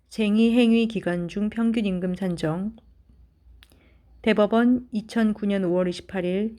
쟁의행위 기간 중 평균임금 산정. 대법원 2009년 5월 28일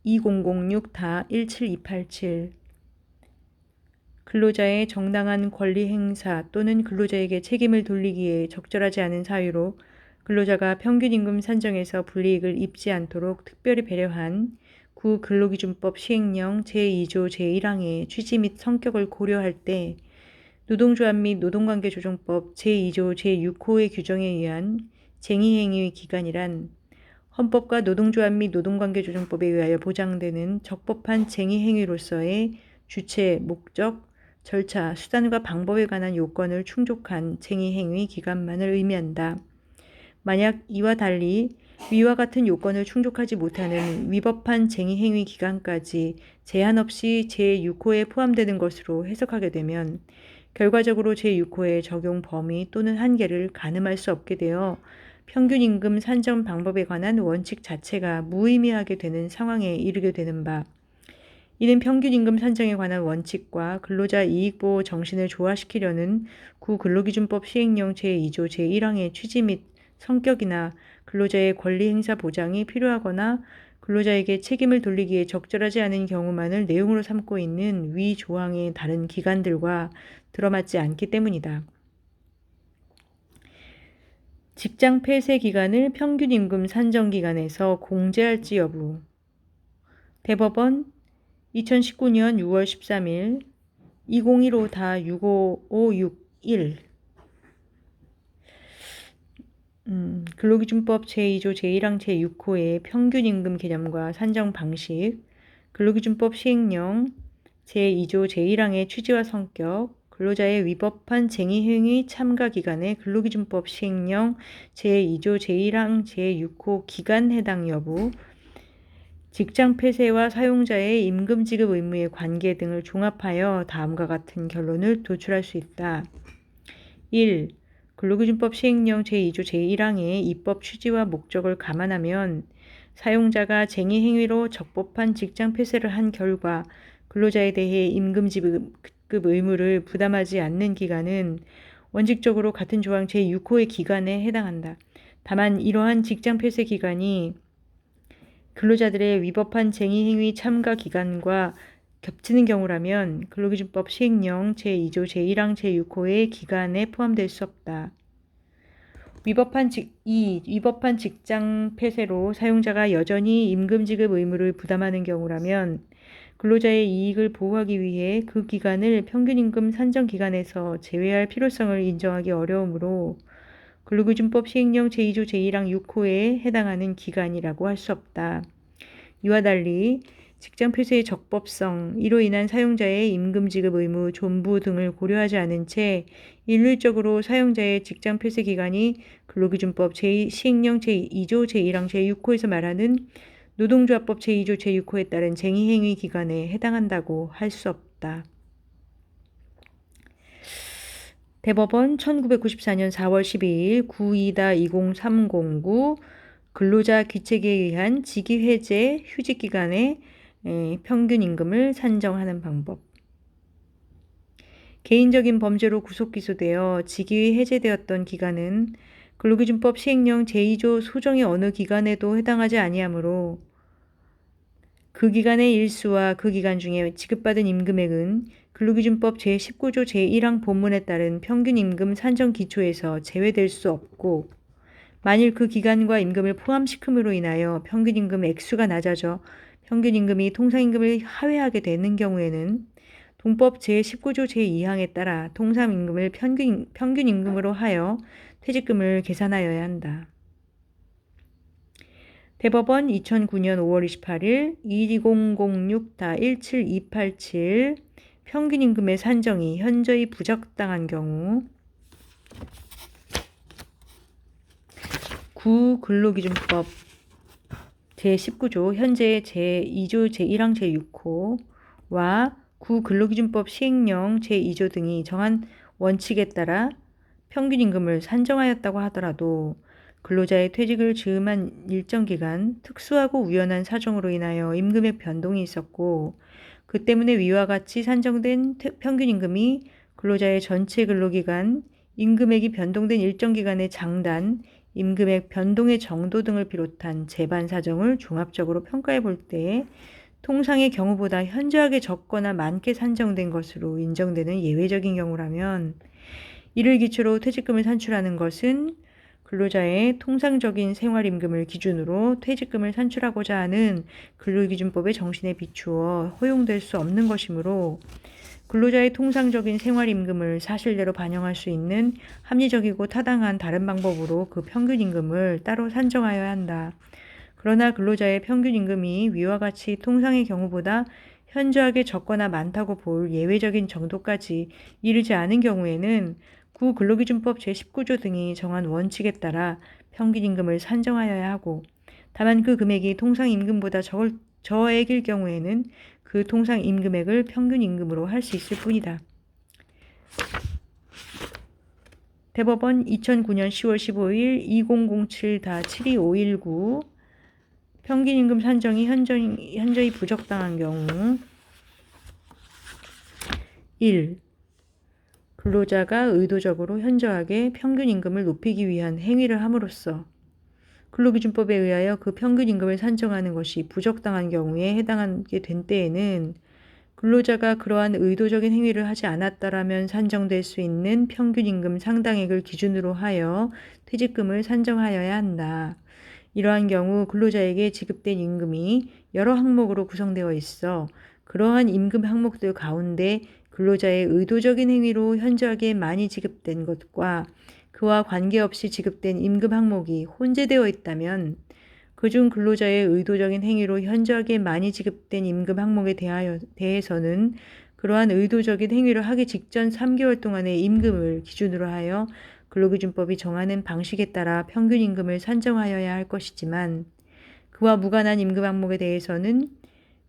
2006-17287. 근로자의 정당한 권리 행사 또는 근로자에게 책임을 돌리기에 적절하지 않은 사유로 근로자가 평균임금 산정에서 불이익을 입지 않도록 특별히 배려한 근로기준법 시행령 제2조 제1항의 취지 및 성격을 고려할 때 노동조합 및 노동관계조정법 제2조 제6호의 규정에 의한 쟁의행위 기간이란 헌법과 노동조합 및 노동관계조정법에 의하여 보장되는 적법한 쟁의행위로서의 주체, 목적, 절차, 수단과 방법에 관한 요건을 충족한 쟁의행위 기간만을 의미한다. 만약 이와 달리 위와 같은 요건을 충족하지 못하는 위법한 쟁의행위 기간까지 제한 없이 제6호에 포함되는 것으로 해석하게 되면 결과적으로 제6호의 적용 범위 또는 한계를 가늠할 수 없게 되어 평균임금 산정 방법에 관한 원칙 자체가 무의미하게 되는 상황에 이르게 되는 바, 이는 평균임금 산정에 관한 원칙과 근로자 이익보호 정신을 조화시키려는 근로기준법 시행령 제2조 제1항의 취지 및 성격이나 근로자의 권리 행사 보장이 필요하거나 근로자에게 책임을 돌리기에 적절하지 않은 경우만을 내용으로 삼고 있는 위 조항의 다른 기간들과 들어맞지 않기 때문이다. 직장 폐쇄 기간을 평균임금 산정 기간에서 공제할지 여부. 대법원 2019년 6월 13일 2015-65561. 근로기준법 제2조 제1항 제6호의 평균임금 개념과 산정 방식, 근로기준법 시행령 제2조 제1항의 취지와 성격, 근로자의 위법한 쟁의행위 참가 기간의 근로기준법 시행령 제2조 제1항 제6호 기간 해당 여부, 직장 폐쇄와 사용자의 임금 지급 의무의 관계 등을 종합하여 다음과 같은 결론을 도출할 수 있다. 1. 근로기준법 시행령 제2조 제1항의 입법 취지와 목적을 감안하면 사용자가 쟁의행위로 적법한 직장 폐쇄를 한 결과 근로자에 대해 임금 지급 의무를 부담하지 않는 기간은 원칙적으로 같은 조항 제6호의 기간에 해당한다. 다만 이러한 직장 폐쇄 기간이 근로자들의 위법한 쟁의행위 참가 기간과 겹치는 경우라면 근로기준법 시행령 제2조 제1항 제6호의 기간에 포함될 수 없다. 위법한 직장 폐쇄로 사용자가 여전히 임금 지급 의무를 부담하는 경우라면 근로자의 이익을 보호하기 위해 그 기간을 평균임금 산정 기간에서 제외할 필요성을 인정하기 어려우므로 근로기준법 시행령 제2조 제1항 6호에 해당하는 기간이라고 할 수 없다. 이와 달리 직장 폐쇄의 적법성, 이로 인한 사용자의 임금 지급 의무, 존부 등을 고려하지 않은 채 일률적으로 사용자의 직장 폐쇄 기간이 근로기준법 시행령 제2조 제1항 제6호에서 말하는 노동조합법 제2조 제6호에 따른 쟁의행위 기간에 해당한다고 할 수 없다. 대법원 1994년 4월 12일 92-20309 근로자 귀책에 의한 직위해제 휴직기간의 평균임금을 산정하는 방법. 개인적인 범죄로 구속기소되어 직위 해제되었던 기간은 근로기준법 시행령 제2조 소정의 어느 기간에도 해당하지 아니하므로 그 기간의 일수와 그 기간 중에 지급받은 임금액은 근로기준법 제19조 제1항 본문에 따른 평균임금 산정 기초에서 제외될 수 없고, 만일 그 기간과 임금을 포함시킴으로 인하여 평균임금 액수가 낮아져 평균임금이 통상임금을 하회하게 되는 경우에는 동법 제19조 제2항에 따라 통상임금을 평균임금으로 하여 퇴직금을 계산하여야 한다. 대법원 2009년 5월 28일 2006-17287 평균임금의 산정이 현저히 부적당한 경우 근로기준법 제19조 현재의 제2조 제1항 제6호와 근로기준법 시행령 제2조 등이 정한 원칙에 따라 평균임금을 산정하였다고 하더라도 근로자의 퇴직을 즈음한 일정 기간 특수하고 우연한 사정으로 인하여 임금의 변동이 있었고, 그 때문에 위와 같이 산정된 평균임금이 근로자의 전체 근로기간 임금액이 변동된 일정 기간의 장단, 임금액 변동의 정도 등을 비롯한 재반 사정을 종합적으로 평가해 볼 때 통상의 경우보다 현저하게 적거나 많게 산정된 것으로 인정되는 예외적인 경우라면 이를 기초로 퇴직금을 산출하는 것은 근로자의 통상적인 생활임금을 기준으로 퇴직금을 산출하고자 하는 근로기준법의 정신에 비추어 허용될 수 없는 것이므로 근로자의 통상적인 생활임금을 사실대로 반영할 수 있는 합리적이고 타당한 다른 방법으로 그 평균임금을 따로 산정하여야 한다. 그러나 근로자의 평균임금이 위와 같이 통상의 경우보다 현저하게 적거나 많다고 볼 예외적인 정도까지 이르지 않은 경우에는 근로기준법 제19조 등이 정한 원칙에 따라 평균임금을 산정하여야 하고, 다만 그 금액이 통상임금보다 저액일 경우에는 그 통상임금액을 평균임금으로 할 수 있을 뿐이다. 대법원 2009년 10월 15일 2007-72519 평균임금 산정이 현저히 부적당한 경우 1. 근로자가 의도적으로 현저하게 평균임금을 높이기 위한 행위를 함으로써 근로기준법에 의하여 그 평균임금을 산정하는 것이 부적당한 경우에 해당하게 된 때에는 근로자가 그러한 의도적인 행위를 하지 않았다라면 산정될 수 있는 평균임금 상당액을 기준으로 하여 퇴직금을 산정하여야 한다. 이러한 경우 근로자에게 지급된 임금이 여러 항목으로 구성되어 있어 그러한 임금 항목들 가운데 근로자의 의도적인 행위로 현저하게 많이 지급된 것과 그와 관계없이 지급된 임금 항목이 혼재되어 있다면 그중 근로자의 의도적인 행위로 현저하게 많이 지급된 임금 항목에 대해서는 그러한 의도적인 행위를 하기 직전 3개월 동안의 임금을 기준으로 하여 근로기준법이 정하는 방식에 따라 평균임금을 산정하여야 할 것이지만 그와 무관한 임금 항목에 대해서는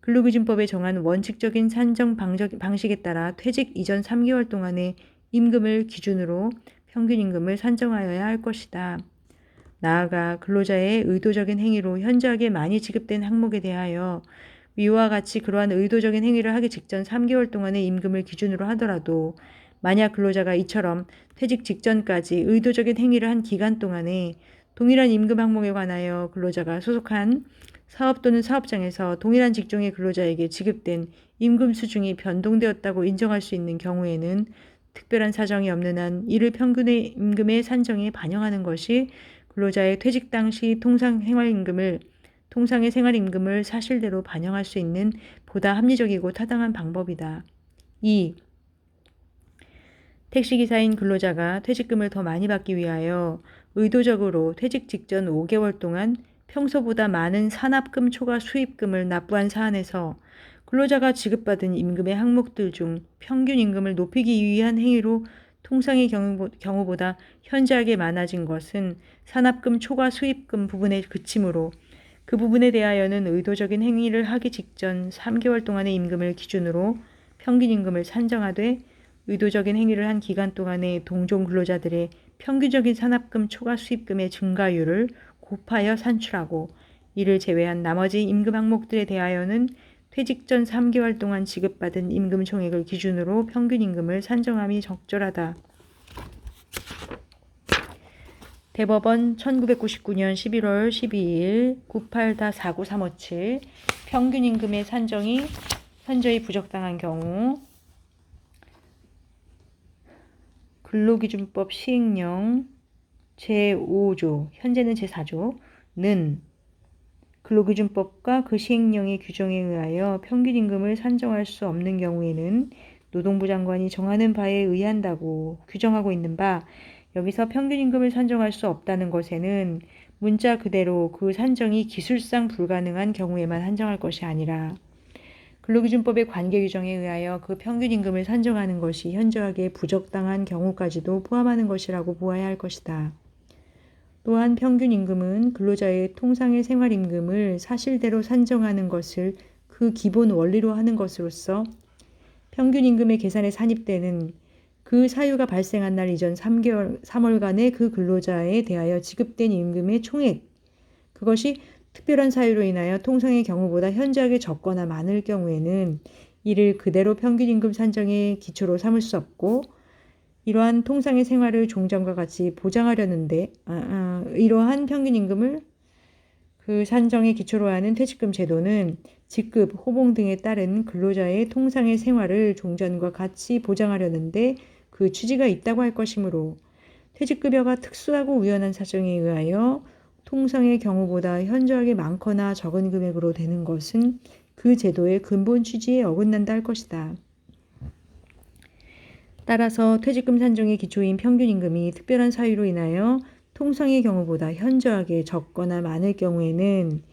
근로기준법에 정한 원칙적인 산정 방식에 따라 퇴직 이전 3개월 동안의 임금을 기준으로 평균임금을 산정하여야 할 것이다. 나아가 근로자의 의도적인 행위로 현저하게 많이 지급된 항목에 대하여 위와 같이 그러한 의도적인 행위를 하기 직전 3개월 동안의 임금을 기준으로 하더라도 만약 근로자가 이처럼 퇴직 직전까지 의도적인 행위를 한 기간 동안에 동일한 임금 항목에 관하여 근로자가 소속한 사업 또는 사업장에서 동일한 직종의 근로자에게 지급된 임금 수준이 변동되었다고 인정할 수 있는 경우에는 특별한 사정이 없는 한 이를 평균의 임금의 산정에 반영하는 것이 근로자의 퇴직 당시 통상의 생활임금을 사실대로 반영할 수 있는 보다 합리적이고 타당한 방법이다. 2. 택시기사인 근로자가 퇴직금을 더 많이 받기 위하여 의도적으로 퇴직 직전 5개월 동안 평소보다 많은 산합금 초과 수입금을 납부한 사안에서 근로자가 지급받은 임금의 항목들 중 평균 임금을 높이기 위한 행위로 통상의 경우보다 현저하게 많아진 것은 산합금 초과 수입금 부분에 그치므로 그 부분에 대하여는 의도적인 행위를 하기 직전 3개월 동안의 임금을 기준으로 평균 임금을 산정하되 의도적인 행위를 한 기간 동안의 동종 근로자들의 평균적인 산합금 초과 수입금의 증가율을 곱하여 산출하고 이를 제외한 나머지 임금 항목들에 대하여는 퇴직 전 3개월 동안 지급받은 임금 총액을 기준으로 평균 임금을 산정함이 적절하다. 대법원 1999년 11월 12일 98-49357 평균 임금의 산정이 현저히 부적당한 경우 근로기준법 시행령 제5조, 현재는 제4조는 근로기준법과 그 시행령의 규정에 의하여 평균임금을 산정할 수 없는 경우에는 노동부 장관이 정하는 바에 의한다고 규정하고 있는 바, 여기서 평균임금을 산정할 수 없다는 것에는 문자 그대로 그 산정이 기술상 불가능한 경우에만 한정할 것이 아니라 근로기준법의 관계 규정에 의하여 그 평균임금을 산정하는 것이 현저하게 부적당한 경우까지도 포함하는 것이라고 보아야 할 것이다. 또한 평균임금은 근로자의 통상의 생활임금을 사실대로 산정하는 것을 그 기본 원리로 하는 것으로서 평균임금의 계산에 산입되는 그 사유가 발생한 날 이전 3월간의 그 근로자에 대하여 지급된 임금의 총액, 그것이 특별한 사유로 인하여 통상의 경우보다 현저하게 적거나 많을 경우에는 이를 그대로 평균임금 산정의 기초로 삼을 수 없고 이러한 통상의 생활을 종전과 같이 보장하려는데 이러한 평균임금을 그 산정에 기초로 하는 퇴직금 제도는 직급, 호봉 등에 따른 근로자의 통상의 생활을 종전과 같이 보장하려는데 그 취지가 있다고 할 것이므로 퇴직급여가 특수하고 우연한 사정에 의하여 통상의 경우보다 현저하게 많거나 적은 금액으로 되는 것은 그 제도의 근본 취지에 어긋난다 할 것이다. 따라서 퇴직금 산정의 기초인 평균임금이 특별한 사유로 인하여 통상의 경우보다 현저하게 적거나 많을 경우에는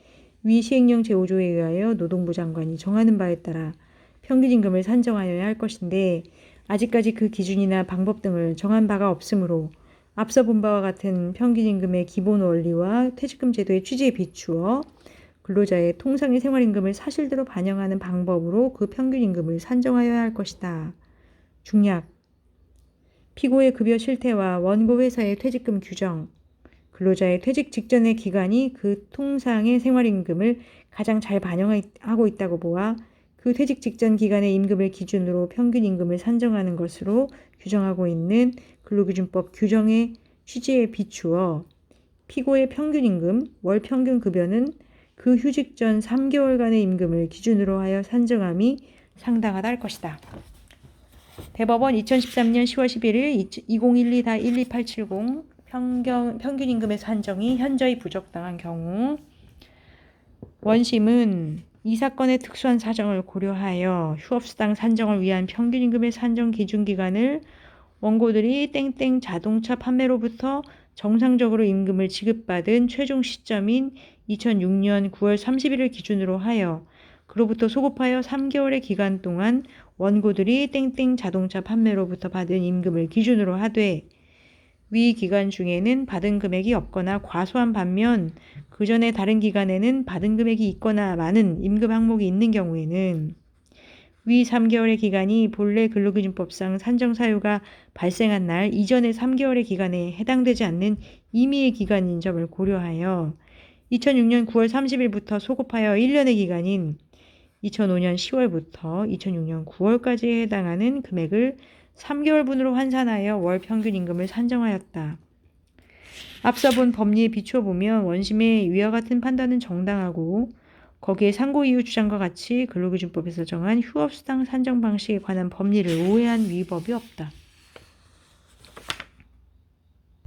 위 시행령 제5조에 의하여 노동부 장관이 정하는 바에 따라 평균임금을 산정하여야 할 것인데 아직까지 그 기준이나 방법 등을 정한 바가 없으므로 앞서 본 바와 같은 평균임금의 기본 원리와 퇴직금 제도의 취지에 비추어 근로자의 통상의 생활임금을 사실대로 반영하는 방법으로 그 평균임금을 산정하여야 할 것이다. 중략 피고의 급여 실태와 원고 회사의 퇴직금 규정, 근로자의 퇴직 직전의 기간이 그 통상의 생활임금을 가장 잘 반영하고 있다고 보아 그 퇴직 직전 기간의 임금을 기준으로 평균임금을 산정하는 것으로 규정하고 있는 근로기준법 규정의 취지에 비추어 피고의 평균임금, 월평균급여는 그 휴직 전 3개월간의 임금을 기준으로 하여 산정함이 상당하다 할 것이다. 대법원 2013년 10월 11일 2012-12870 평균임금의 산정이 현저히 부적당한 경우 원심은 이 사건의 특수한 사정을 고려하여 휴업수당 산정을 위한 평균임금의 산정 기준기간을 원고들이 땡땡 자동차 판매로부터 정상적으로 임금을 지급받은 최종 시점인 2006년 9월 30일을 기준으로 하여 그로부터 소급하여 3개월의 기간 동안 원고들이 땡땡 자동차 판매로부터 받은 임금을 기준으로 하되 위 기간 중에는 받은 금액이 없거나 과소한 반면 그 전에 다른 기간에는 받은 금액이 있거나 많은 임금 항목이 있는 경우에는 위 3개월의 기간이 본래 근로기준법상 산정 사유가 발생한 날 이전의 3개월의 기간에 해당되지 않는 임의의 기간인 점을 고려하여 2006년 9월 30일부터 소급하여 1년의 기간인 2005년 10월부터 2006년 9월까지에 해당하는 금액을 3개월분으로 환산하여 월 평균임금을 산정하였다. 앞서 본 법리에 비추어 보면 원심의 위와 같은 판단은 정당하고 거기에 상고 이유 주장과 같이 근로기준법에서 정한 휴업수당 산정 방식에 관한 법리를 오해한 위법이 없다.